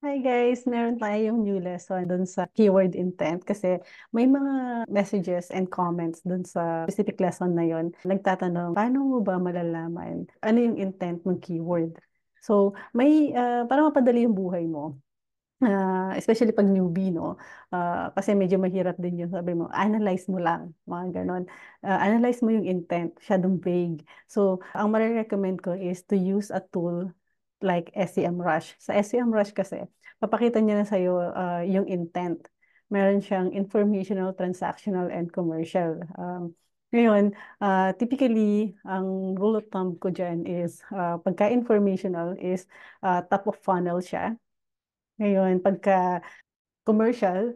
Hi guys, meron tayong new lesson dun sa keyword intent kasi may mga messages and comments dun sa specific lesson na yon. Nagtatanong, paano mo ba malalaman ano yung intent ng keyword? So, para mapadali yung buhay mo, especially pag newbie, no? Kasi medyo mahirap din yung sabi mo, analyze mo lang, mga ganon. Analyze mo yung intent, masyadong vague. So, ang marirecommend ko is to use a tool like SEMrush. Sa SEMrush kasi, papakita niya na sa'yo yung intent. Meron siyang informational, transactional, and commercial. Ngayon, typically, ang rule of thumb ko dyan is pagka-informational is top of funnel siya. Ngayon, pagka commercial,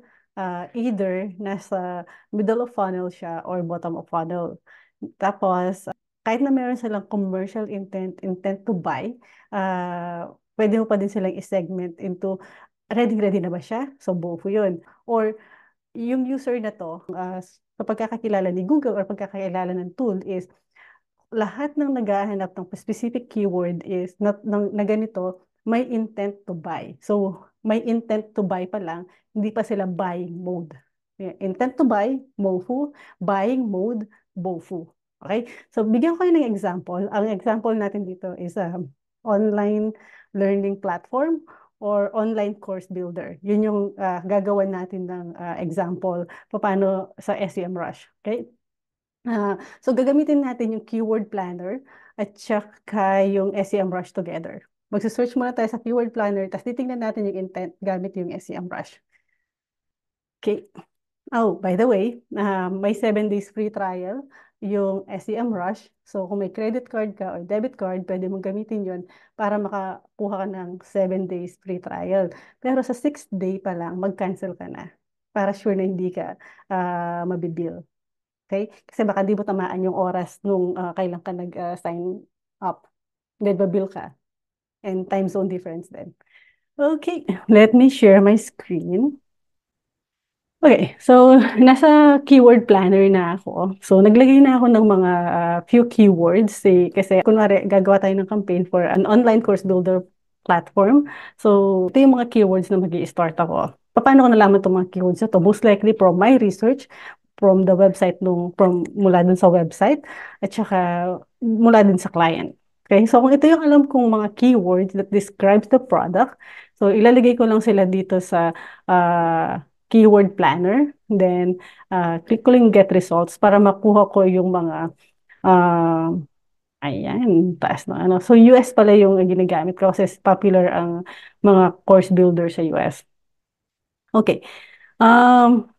either nasa middle of funnel siya or bottom of funnel. Tapos, kahit na meron silang commercial intent to buy, pwede mo pa din silang i-segment into ready na ba siya? So, buo po yun. Or yung user na to, sa pagkakakilala ni Google or pagkakakilala ng tool is lahat ng naghahanap ng specific keyword is na ganito, may intent to buy. So, may intent to buy pa lang, hindi pa sila buying mode. Intent to buy, MOFU. Buying mode, BOFU. Okay? So, bigyan ko kayo ng example. Ang example natin dito is online learning platform or online course builder. Yun yung gagawan natin ng example paano sa SEMrush. Okay? So gagamitin natin yung keyword planner at saka yung SEMrush together. Magsa-search muna tayo sa keyword planner, tapos titingnan natin yung intent gamit yung SEMrush. Okay. Oh, by the way, may 7 days free trial yung SEMrush. So kung may credit card ka or debit card, pwede mong gamitin yun para makakuha ka ng 7 days free trial. Pero sa 6th day pa lang, mag-cancel ka na para sure na hindi ka mabibill. Okay? Kasi baka di mo tamaan yung oras nung kailan ka nag-sign up. Then, babill ka. And time zone difference din. Okay, let me share my screen. Okay, so nasa keyword planner na ako. So naglagay na ako ng mga few keywords kasi kunwari gagawa tayo ng campaign for an online course builder platform. So ito yung mga keywords na magi-start ako. Paano ko nalaman itong mga keywords na to? Most likely from my research, from the website mula dun sa website at saka mula dun sa client. Okay, so kung ito yung alam kong mga keywords that describes the product, so ilalagay ko lang sila dito sa keyword planner. Then, click ko lang get results para makuha ko yung mga, uh, ayan, taas na ano. So, US pala yung ginagamit ko kasi popular ang mga course builder sa US. Okay. Um,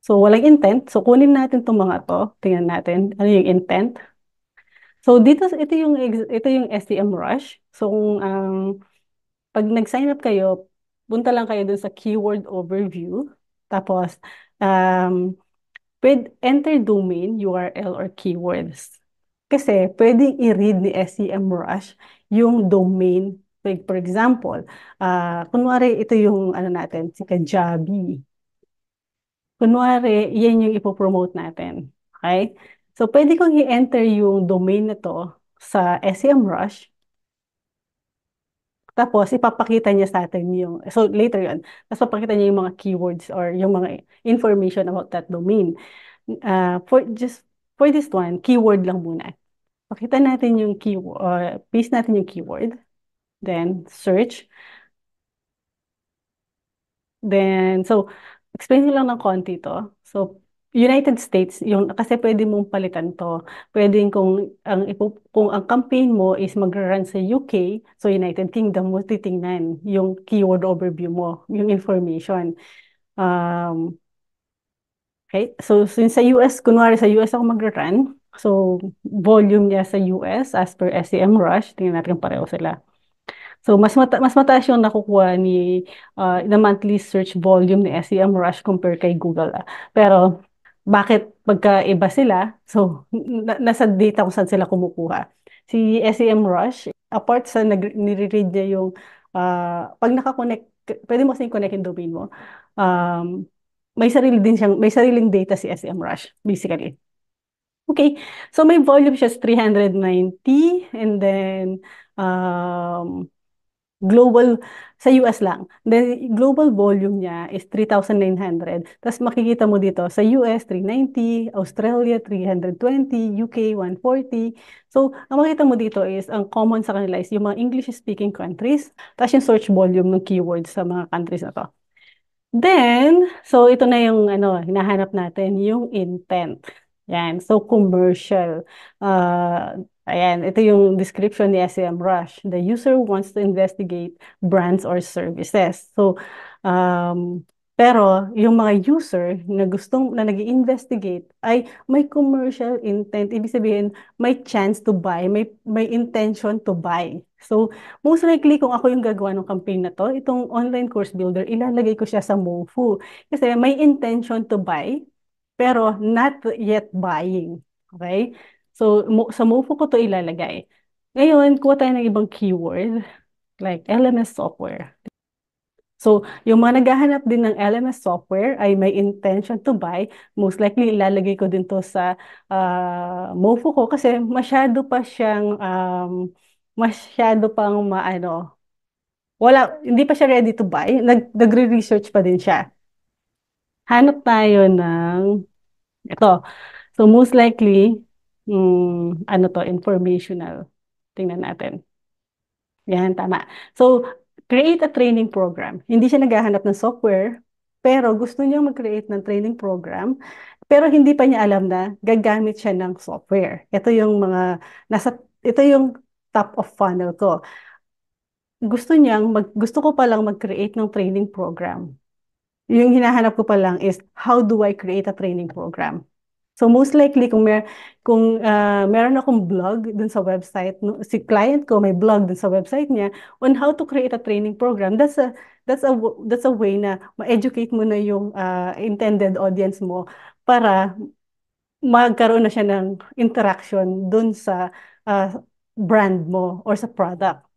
so, walang intent. So, kunin natin itong mga to. Tingnan natin ano yung intent. So, dito, ito yung SEMrush. So, pag nag-sign up kayo, punta lang kayo dun sa keyword overview. Tapos, um, enter domain, URL, or keywords. Kasi pwedeng i-read ni SEMrush yung domain. Like, for example, kunwari ito yung ano natin, si Kajabi. Kunwari, yan yung ipopromote natin. Okay? So, pwede kong i-enter yung domain na to sa SEMrush. Tapos, ipapakita niya sa atin so later yun, tapos papakita niya yung mga keywords or yung mga information about that domain. Just for this one, keyword lang muna. Pakita natin yung keyword, paste natin yung keyword, then search. Then, so, explain nyo lang ng konti to. So, United States, kasi pwede mong palitan to. Pwedeng kung ang campaign mo is mag-run sa UK, so United Kingdom mo titingnan yung keyword overview mo, yung information. Um, okay, so since sa US, kunwari sa US ako mag-run, so volume niya sa US as per SEMrush, tingnan natin kung pareho sila. So mas mataas yung nakukuha na monthly search volume ni SEMrush compare kay Google. Pero bakit magkaiba sila? So nasa data kung saan sila kumukuha. Si SEMrush, apart sa nire-read niya yung pag nakakonect, pwede mo kasing connect yung domain mo. Um, may sariling data si SEMrush, basically. Okay, so may volume siya 390 and then um, Global, sa US lang. The global volume niya is 3,900. Tapos makikita mo dito sa US, 390, Australia, 320, UK, 140. So, ang makikita mo dito is, ang common sa kanila is yung mga English-speaking countries, tapos yung search volume ng keywords sa mga countries na to. Then, so ito na yung hinahanap natin, yung intent. Yan. So, commercial. Ayan, ito yung description ni SEMrush. The user wants to investigate brands or services. So, um, pero yung mga user na nag-investigate ay may commercial intent. Ibig sabihin, may chance to buy, may intention to buy. So, most likely, kung ako yung gagawa ng campaign na to, itong online course builder, ilalagay ko siya sa MoFu. Kasi may intention to buy, pero not yet buying. Okay? So, sa MoFu ko to ilalagay. Ngayon, kuha tayo ng ibang keyword, like LMS software. So, yung mga naghahanap din ng LMS software ay may intention to buy. Most likely, ilalagay ko din to sa MoFu ko kasi masyado pang hindi pa siya ready to buy. Nagre-research pa din siya. Hanap tayo ng ito. So most likely, informational. Tingnan natin. Yan, tama. So, create a training program. Hindi siya naghahanap ng software, pero gusto niya mag-create ng training program, pero hindi pa niya alam na gagamit siya ng software. Ito yung top of funnel ko. Gusto ko palang mag-create ng training program. Yung hinahanap ko pa lang is how do I create a training program? So most likely kung meron akong blog dun sa website, no, si client ko may blog dun sa website niya on how to create a training program. That's a way na ma-educate mo na yung intended audience mo para magkaroon na siya ng interaction dun sa ah, brand mo or sa product.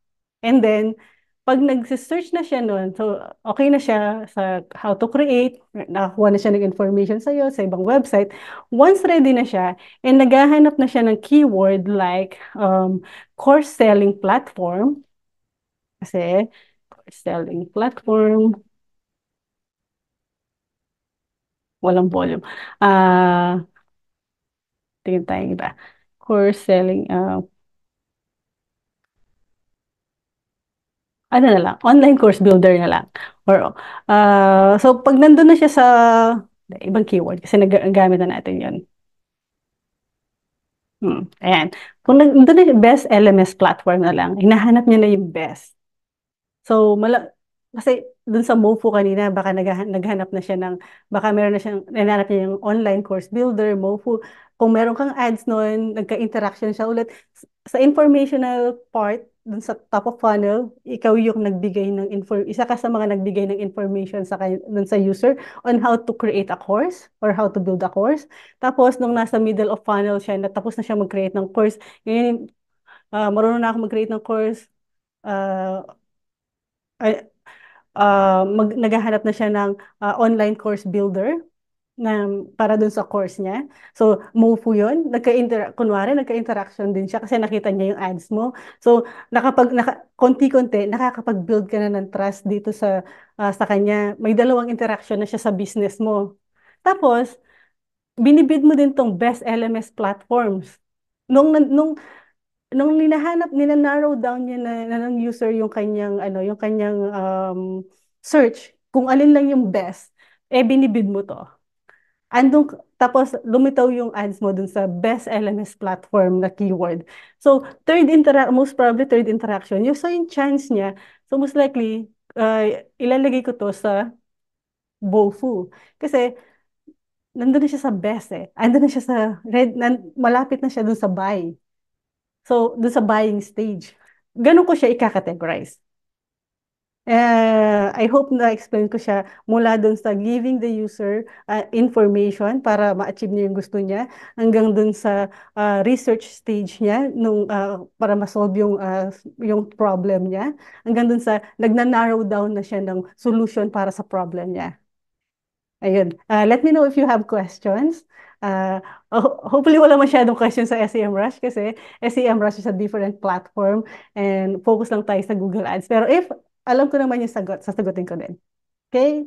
And then, pag nag-search na siya nun, so okay na siya sa how to create, nakakuha na siya ng information sa iyo, sa ibang website. Once ready na siya, and naghahanap na siya ng keyword like course selling platform, kasi course selling platform, walang volume. Tingin tayo iba. Course selling, ano na lang, online course builder na lang. So, pag nandun na siya sa ibang keyword, kasi nagamit na natin yun. Ayan. Kung nandun na yung best LMS platform na lang, hinahanap niya na yung best. So, kasi dun sa MoFu kanina, baka naghanap na siya baka meron na siyang, hinahanap niya yung online course builder, MoFu. Kung meron kang ads noon, nagka-interaction siya ulit. Sa informational part, dun sa top of funnel, ikaw yung isa ka sa mga nagbigay ng information dun sa user on how to create a course or how to build a course. Tapos, nung nasa middle of funnel siya, natapos na siya mag-create ng course, ngayon, marunong na ako mag-create ng course, uh, naghahanap na siya ng online course builder na para dun sa course niya. So, MoFu yun. Kunwari, nagka-interaction din siya kasi nakita niya yung ads mo. So, konti-konti, nakakapag-build ka na ng trust dito sa kanya. May dalawang interaction na siya sa business mo. Tapos, binibid mo din tong best LMS platforms. Nung ninarrow down niya na ng user yung kanyang search, kung alin lang yung best, binibid mo to. Tapos lumitaw yung ads mo dun sa best LMS platform na keyword. So, most probably third interaction. Yung chance niya, so most likely, ilalagay ko to sa BOFU. Kasi, nandun na siya sa best eh. Andun na siya malapit na siya dun sa buy. So, doon sa buying stage. Ganun ko siya i-categorize. I hope na-explain ko siya mula doon sa giving the user information para ma-achieve niya yung gusto niya hanggang doon sa research stage niya para ma-solve yung problem niya hanggang doon sa nagna-narrow down na siya ng solution para sa problem niya. Ayun. Let me know if you have questions. Uh, Hopefully wala masyadong questions sa SEMrush kasi SEMrush is a different platform and focus lang tayo sa Google Ads. Pero if alam ko naman yung sagot, sasagutin ko din. Okay?